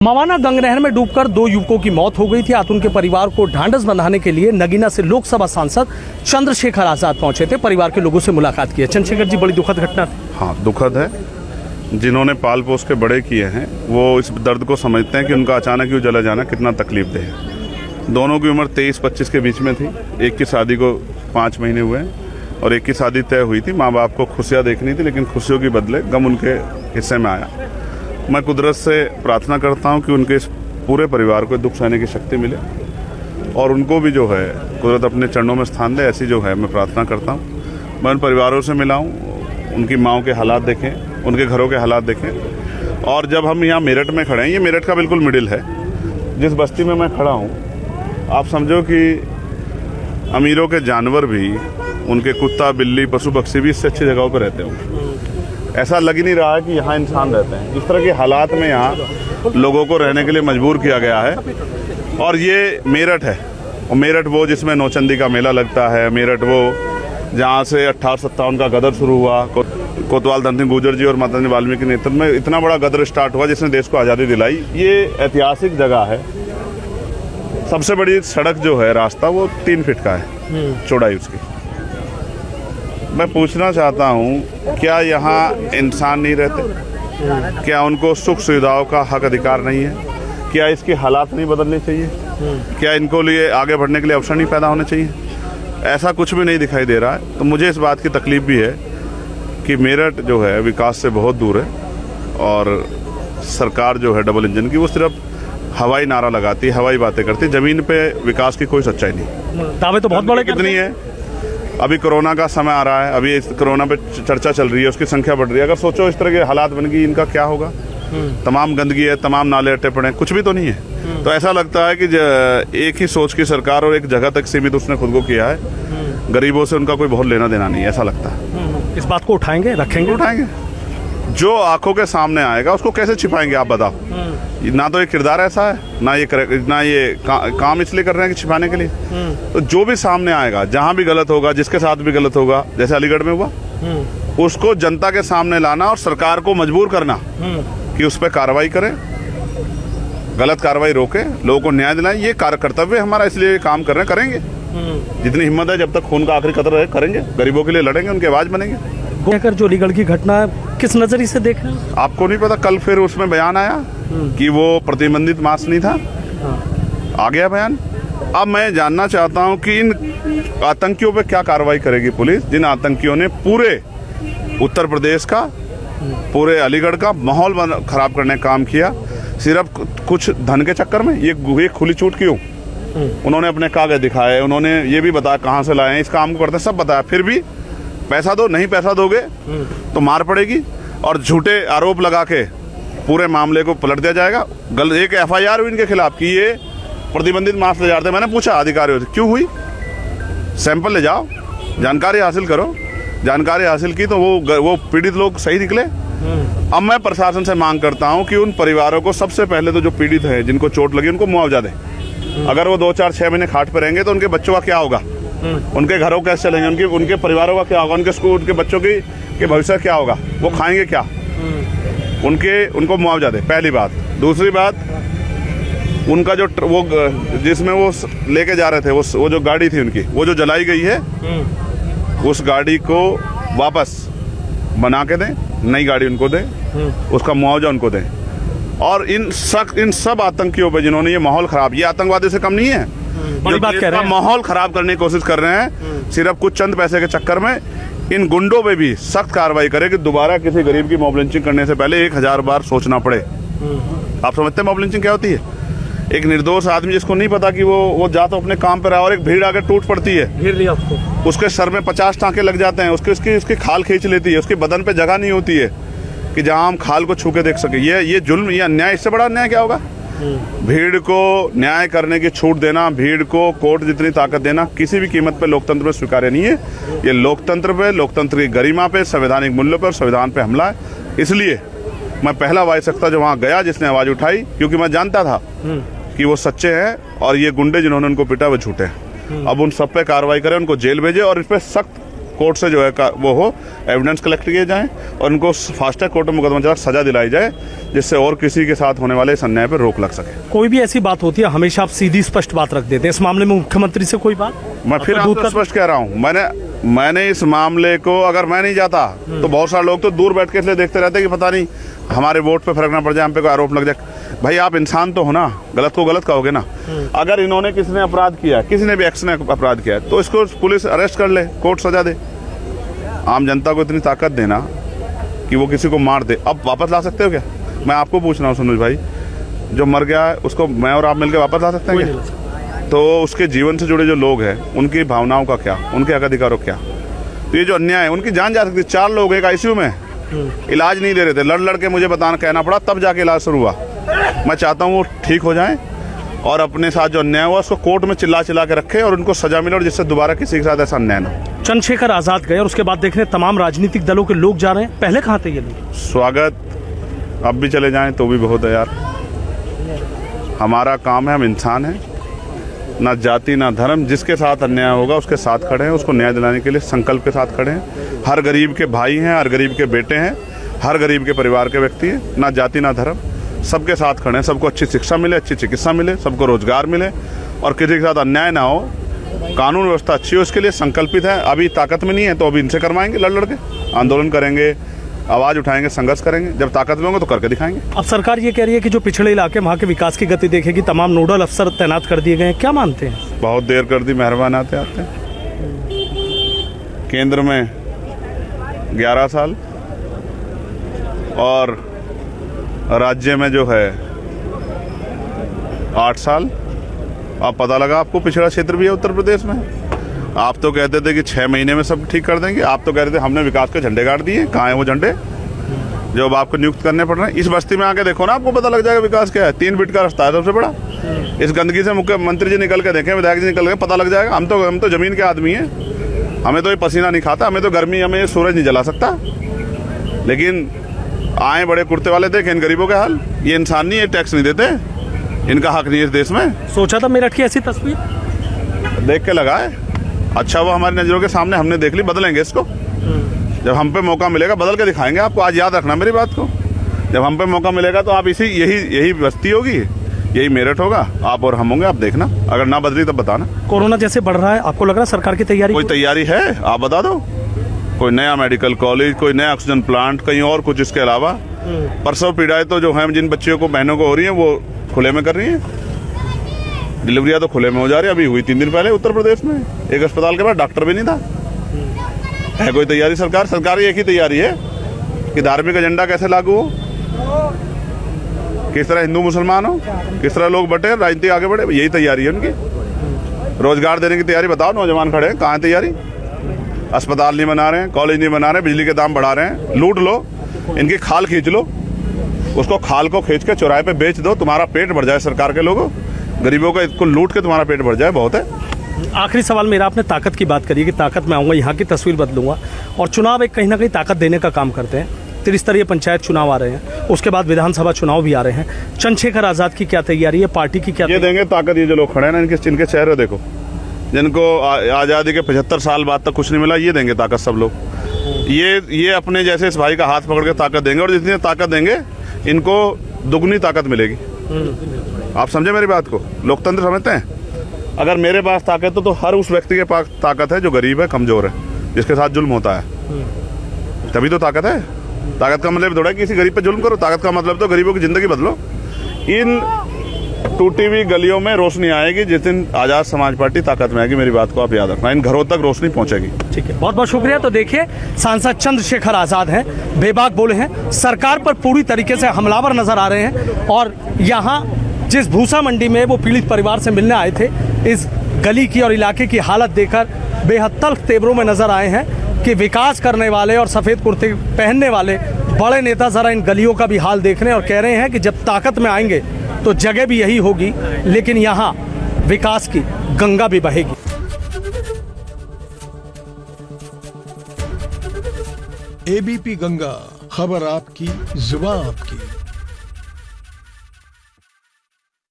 मवाना गंगनहर में डूबकर 2 युवकों की मौत हो गई थी। आज उनके परिवार को ढांढस बंधाने के लिए नगीना से लोकसभा सांसद चंद्रशेखर आजाद पहुंचे थे। परिवार के लोगों से मुलाकात की है। चंद्रशेखर जी, बड़ी दुखद घटना थी। हाँ, दुखद है। जिन्होंने पाल पोस के बड़े किए हैं वो इस दर्द को समझते हैं कि उनका अचानक यूँ चला जाना कितना तकलीफदेह है। दोनों की उम्र 23-25 के बीच में थी। एक की शादी को 5 महीने हुए हैं और एक की शादी तय हुई थी। माँ बाप को खुशियाँ देखनी थी, लेकिन खुशियों की बदले गम उनके हिस्से में आया। मैं कुदरत से प्रार्थना करता हूं कि उनके इस पूरे परिवार को दुख सहने की शक्ति मिले और उनको भी जो है कुदरत अपने चरणों में स्थान दे, ऐसी जो है मैं प्रार्थना करता हूं। मैं उन परिवारों से मिला हूं, उनकी माँओं के हालात देखें, उनके घरों के हालात देखें। और जब हम यहाँ मेरठ में खड़े हैं, ये मेरठ का बिल्कुल मिडिल है। जिस बस्ती में मैं खड़ा हूँ, आप समझो कि अमीरों के जानवर भी, उनके कुत्ता बिल्ली पशु पक्षी भी इससे अच्छी जगहों पर रहते होंगे। ऐसा लग ही नहीं रहा है कि यहाँ इंसान रहते हैं। इस तरह के हालात में यहाँ लोगों को रहने के लिए मजबूर किया गया है। और ये मेरठ है, और मेरठ वो जिसमें नौचंदी का मेला लगता है, मेरठ वो जहाँ से 1857 का गदर शुरू हुआ। कोतवाल धन सिंह गुर्जर जी और माता जी वाल्मीकि के नेतृत्व में इतना बड़ा गदर स्टार्ट हुआ जिसने देश को आज़ादी दिलाई। ये ऐतिहासिक जगह है। सबसे बड़ी सड़क जो है, रास्ता, वो 3 फीट का है चौड़ाई उसकी। मैं पूछना चाहता हूँ, क्या यहाँ इंसान नहीं रहते? क्या उनको सुख सुविधाओं का हक अधिकार नहीं है? क्या इसके हालात नहीं बदलने चाहिए? क्या इनको लिए आगे बढ़ने के लिए अवसर नहीं पैदा होने चाहिए? ऐसा कुछ भी नहीं दिखाई दे रहा है। तो मुझे इस बात की तकलीफ भी है कि मेरठ जो है विकास से बहुत दूर है और सरकार जो है डबल इंजन की, वो सिर्फ हवाई नारा लगाती है, हवाई बातें करती है। जमीन पे विकास की कोई सच्चाई नहीं। दावे तो बहुत बड़े कितनी है। अभी कोरोना का समय आ रहा है, अभी इस कोरोना पे चर्चा चल रही है, उसकी संख्या बढ़ रही है। अगर सोचो इस तरह के हालात बन गई, इनका क्या होगा? तमाम गंदगी है, तमाम नाले अट्टे पड़े हैं, कुछ भी तो नहीं है। तो ऐसा लगता है कि एक ही सोच की सरकार और एक जगह तक सीमित उसने खुद को किया है। गरीबों से उनका कोई बहुत लेना देना नहीं है, ऐसा लगता है। इस बात को उठाएंगे, रखेंगे? उठाएंगे। जो आंखों के सामने आएगा उसको कैसे छिपाएंगे आप बताओ? ना तो ये किरदार ऐसा है, ना ये काम इसलिए कर रहे हैं कि छिपाने के लिए। तो जो भी सामने आएगा, जहां भी गलत होगा, जिसके साथ भी गलत होगा, जैसे अलीगढ़ में हुआ, उसको जनता के सामने लाना और सरकार को मजबूर करना कि उस पर कार्रवाई करे, गलत कार्रवाई रोके, लोगों को न्याय दिलाए। ये कर्तव्य हमारा, इसलिए काम कर रहे हैं, करेंगे। जितनी हिम्मत है, जब तक खून का आखिरी कतरा है, करेंगे। गरीबों के लिए लड़ेंगे, उनकी आवाज बनेंगे। लेकर जो अलीगढ़ की घटना है, किस नजरिए से देख रहे हैं? आपको नहीं पता, कल फिर उसमें बयान आया कि वो प्रतिबंधित मास्क नहीं था। आ गया बयान। अब मैं जानना चाहता हूं कि इन आतंकियों पे क्या कार्रवाई करेगी पुलिस, जिन आतंकियों ने पूरे उत्तर प्रदेश का, पूरे अलीगढ़ का माहौल खराब करने का काम किया, सिर्फ कुछ धन के चक्कर में। ये खुली छूट क्यों? उन्होंने अपने कागज दिखाए, उन्होंने ये भी बताया कहाँ से लाए हैं, इस काम को करते हैं, सब बताया। फिर भी पैसा दो, नहीं पैसा दोगे तो मार पड़ेगी और झूठे आरोप लगा के पूरे मामले को पलट दिया जाएगा। एक FIR हुई इनके खिलाफ कि ये प्रतिबंधित मास्क ले जाते हैं। मैंने पूछा अधिकारियों से, क्यों हुई? सैंपल ले जाओ, जानकारी हासिल करो। जानकारी हासिल की तो वो पीड़ित लोग सही निकले। अब मैं प्रशासन से मांग करता हूं कि उन परिवारों को सबसे पहले तो जो पीड़ित है, जिनको चोट लगी, उनको मुआवजा दें। अगर वो 2-4-6 महीने खाट पर रहेंगे तो उनके बच्चों का क्या होगा? उनके घरों कैसे चलेंगे? उनके परिवारों का क्या होगा? उनके स्कूल, उनके बच्चों के भविष्य क्या होगा? वो खाएंगे क्या? उनको मुआवजा दे, पहली बात। दूसरी बात, उनका जो वो जिसमें वो लेके जा रहे थे, वो जो गाड़ी थी उनकी, वो जो जलाई गई है, उस गाड़ी को वापस बना के दें, नई गाड़ी उनको दें, उसका मुआवजा उनको दें। और इन सब आतंकियों पे जिन्होंने ये माहौल खराब, ये आतंकवादी से कम नहीं है, बड़ी बात कह रहे हैं, माहौल खराब करने की कोशिश कर रहे हैं सिर्फ कुछ चंद पैसे के चक्कर में। इन गुंडों पे भी सख्त कार्रवाई करे कि दोबारा किसी गरीब की मॉब लिंचिंग करने से पहले 1000 बार सोचना पड़े। आप समझते हैं मॉब लिंचिंग क्या होती है? एक निर्दोष आदमी जिसको नहीं पता कि वो जा तो अपने काम पर है और एक भीड़ आकर टूट पड़ती है, घेर लिया उसको, उसके सर में 50 टाँके लग जाते हैं, उसकी खाल खींच लेती है, उसके बदन पे जगह नहीं होती है कि जहां हम खाल को छू के देख सके। ये जुल्म, ये अन्याय, इससे बड़ा अन्याय क्या होगा? भीड़ को न्याय करने की छूट देना, भीड़ को कोर्ट जितनी ताकत देना, किसी भी कीमत पे लोकतंत्र में स्वीकार्य नहीं है। ये लोकतंत्र पे, लोकतंत्र की गरिमा पे, संवैधानिक मूल्यों पर, संविधान पे हमला है। इसलिए मैं पहला वाई सकता जो वहां गया, जिसने आवाज उठाई, क्योंकि मैं जानता था कि वो सच्चे हैं और ये गुंडे जिन्होंने उनको पिटा वो झूठे हैं। अब उन सब पे कार्रवाई करें, उनको जेल भेजे और इस पर सख्त कोर्ट से जो है वो हो, एविडेंस कलेक्ट किए जाएं और उनको फास्ट ट्रैक कोर्ट में मुकदमा चला सजा दिलाई जाए, जिससे और किसी के साथ होने वाले इस अन्याय पर रोक लग सके। कोई भी ऐसी बात होती है हमेशा आप सीधी स्पष्ट बात रख देते हैं, इस मामले में मुख्यमंत्री से कोई बात? मैं फिर आपको स्पष्ट कह रहा हूँ, मैंने इस मामले को, अगर मैं नहीं जाता तो बहुत सारे लोग तो दूर बैठ के इसलिए देखते रहते हैं कि पता नहीं हमारे वोट पे फर्क ना पड़ जाए, हम पे कोई आरोप लग जाए। भाई आप इंसान तो हो ना, गलत को गलत कहोगे ना। अगर इन्होंने किसी ने अपराध किया, किसी ने भी एक्स ने अपराध किया, तो इसको पुलिस अरेस्ट कर ले, कोर्ट सजा दे। आम जनता को इतनी ताकत देना कि वो किसी को मार दे, अब वापस ला सकते हो क्या? मैं आपको पूछ रहा हूँ सुनुज भाई, जो मर गया है उसको मैं और आप मिलकर वापस ला सकते हैं क्या? तो उसके जीवन से जुड़े जो लोग हैं उनकी भावनाओं का क्या, उनके हक अधिकारों क्या? तो ये जो अन्याय है, उनकी जान जा सकती है। 4 लोग एक आईसीयू में इलाज नहीं दे रहे थे, लड़ के मुझे बताना कहना पड़ा, तब जाके इलाज शुरू हुआ। मैं चाहता हूँ वो ठीक हो जाएं और अपने साथ जो अन्याय हुआ उसको कोर्ट में चिल्ला के रखें और उनको सजा मिले, और जिससे दोबारा किसी के साथ ऐसा अन्याय ना। चंद्रशेखर आजाद गए और उसके बाद देखने तमाम राजनीतिक दलों के लोग जा रहे हैं, पहले कहाँ थे ये लोग? स्वागत, अब भी चले जाएं तो भी बहुत है यार। हमारा काम है, हम इंसान हैं, ना जाति ना धर्म, जिसके साथ अन्याय होगा उसके साथ खड़े हैं, उसको न्याय दिलाने के लिए संकल्प के साथ खड़े हैं। हर गरीब के भाई हैं, हर गरीब के बेटे हैं, हर गरीब के परिवार के व्यक्ति हैं, ना जाति ना धर्म, सबके साथ खड़े हैं। सबको अच्छी शिक्षा मिले, अच्छी चिकित्सा मिले, सबको रोजगार मिले और किसी के साथ अन्याय ना हो, कानून व्यवस्था अच्छी हो, इसके लिए संकल्पित है। अभी ताकत में नहीं है तो अभी इनसे करवाएंगे, लड़ के आंदोलन करेंगे, आवाज उठाएंगे, संघर्ष करेंगे। जब ताकत में होंगे तो करके दिखाएंगे। अब सरकार ये कह रही है कि जो पिछड़े इलाके वहाँ के विकास की गति देखेगी, तमाम नोडल अफसर तैनात कर दिए गए हैं, क्या मानते हैं? बहुत देर कर दी, मेहरबान आते आते। केंद्र में 11 साल और राज्य में जो है 8 साल। अब पता लगा आपको पिछड़ा क्षेत्र भी है उत्तर प्रदेश में। आप तो कहते थे कि 6 महीने में सब ठीक कर देंगे, आप तो कह रहे थे हमने विकास के झंडे गाड़ दिए। कहाँ है वो झंडे जो अब आपको नियुक्त करने पड़ रहे हैं? इस बस्ती में आके देखो ना, आपको पता लग जाएगा विकास क्या है। 3 फीट का रास्ता है सबसे बड़ा। इस गंदगी से मुख्यमंत्री जी निकल के देखें, विधायक जी निकल के, पता लग जाएगा। हम तो जमीन के आदमी हैं, हमें तो ये पसीना नहीं खाता, हमें तो गर्मी, हमें सूरज नहीं जला सकता। लेकिन आए बड़े कुर्ते वाले, देखें इन गरीबों के हाल। ये इंसान नहीं है, टैक्स नहीं देते, इनका हक नहीं है इस देश में। सोचा था मेरठ की ऐसी तस्वीर देख के लगा है अच्छा, वो हमारी नजरों के सामने हमने देख ली। बदलेंगे इसको, जब हम पे मौका मिलेगा बदल के दिखाएंगे आपको। आज याद रखना मेरी बात को, जब हम पे मौका मिलेगा तो आप यही बस्ती होगी, यही मेरठ होगा, आप और हम होंगे। आप देखना, अगर ना बदली तब बताना। कोरोना जैसे बढ़ रहा है, आपको लग रहा है सरकार की तैयारी? कोई तैयारी है आप बता दो। कोई नया मेडिकल कॉलेज, कोई नया ऑक्सीजन प्लांट, कहीं और कुछ इसके अलावा? प्रसव पीड़ाएं तो जो है जिन बच्चियों को, बहनों को हो रही है, वो खुले में कर रही है। डिलीवरियां तो खुले में हो जा रही है। अभी हुई 3 दिन पहले उत्तर प्रदेश में, एक अस्पताल के बाद डॉक्टर भी नहीं था। है कोई तैयारी सरकार? सरकार की एक ही तैयारी है कि धार्मिक एजेंडा कैसे लागू हो, किस तरह हिंदू मुसलमान हो, किस तरह लोग बटे, राजनीति आगे बढ़े, यही तैयारी है उनकी। रोजगार देने की तैयारी बताओ, नौजवान खड़े हैं, कहाँ है तैयारी? अस्पताल नहीं बना रहे हैं, कॉलेज नहीं बना रहे हैं, बिजली के दाम बढ़ा रहे हैं। लूट लो, इनकी खाल खींच लो, उसको खाल को खींच के चौराहे पे बेच दो, तुम्हारा पेट भर जाए। सरकार के लोगों, गरीबों का इसको लूट के तुम्हारा पेट भर जाए, बहुत है। आखिरी सवाल मेरा, आपने ताकत की बात करी कि ताकत में आऊँगा, यहाँ की तस्वीर बदलूंगा, और चुनाव एक कहीं ना कहीं ताकत देने का काम करते हैं। त्रिस्तरीय पंचायत चुनाव आ रहे हैं, उसके बाद विधानसभा चुनाव भी आ रहे हैं। चंद्रशेखर आजाद की क्या तैयारी है, पार्टी की क्या? ये देंगे ताकत। ये जो लोग खड़े हैं ना, इनके चेहरे देखो, जिनको आज़ादी के 75 साल बाद तक कुछ नहीं मिला, ये देंगे ताकत सब लोग। ये अपने जैसे इस भाई का हाथ पकड़ के ताकत देंगे, और जितनी ताकत देंगे इनको दुगनी ताकत मिलेगी। आप समझे मेरी बात को? लोकतंत्र समझते हैं? अगर मेरे पास ताकत तो हर उस व्यक्ति के पास ताकत है जो गरीब है, कमजोर है, जिसके साथ जुल्म होता है, तभी तो ताकत है। ताकत का मतलब थोड़ा है कि किसी गरीब पे जुल्म करो, ताकत का मतलब तो गरीबों की जिंदगी बदलो। इन टूटी हुई गलियों में रोशनी आएगी जिस दिन आजाद समाज पार्टी ताकत में आएगी। मेरी बात को आप याद रखना, इन घरों तक रोशनी पहुंचेगी। ठीक है, बहुत बहुत शुक्रिया। तो देखिए, सांसद चंद्रशेखर आजाद हैं, बेबाक बोले हैं, सरकार पर पूरी तरीके से हमलावर नजर आ रहे हैं। और यहाँ जिस भूसा मंडी में वो पीड़ित परिवार से मिलने आए थे, इस गली की और इलाके की हालत देखकर बेहद तल्ख तेवरों में नजर आए हैं कि विकास करने वाले और सफ़ेद कुर्ते पहनने वाले बड़े नेता ज़रा इन गलियों का भी हाल देख रहे हैं और कह रहे हैं कि जब ताकत में आएंगे तो जगह भी यही होगी, लेकिन यहाँ विकास की गंगा भी बहेगी। एबीपी गंगा, खबर आपकी, जुबान आपकी।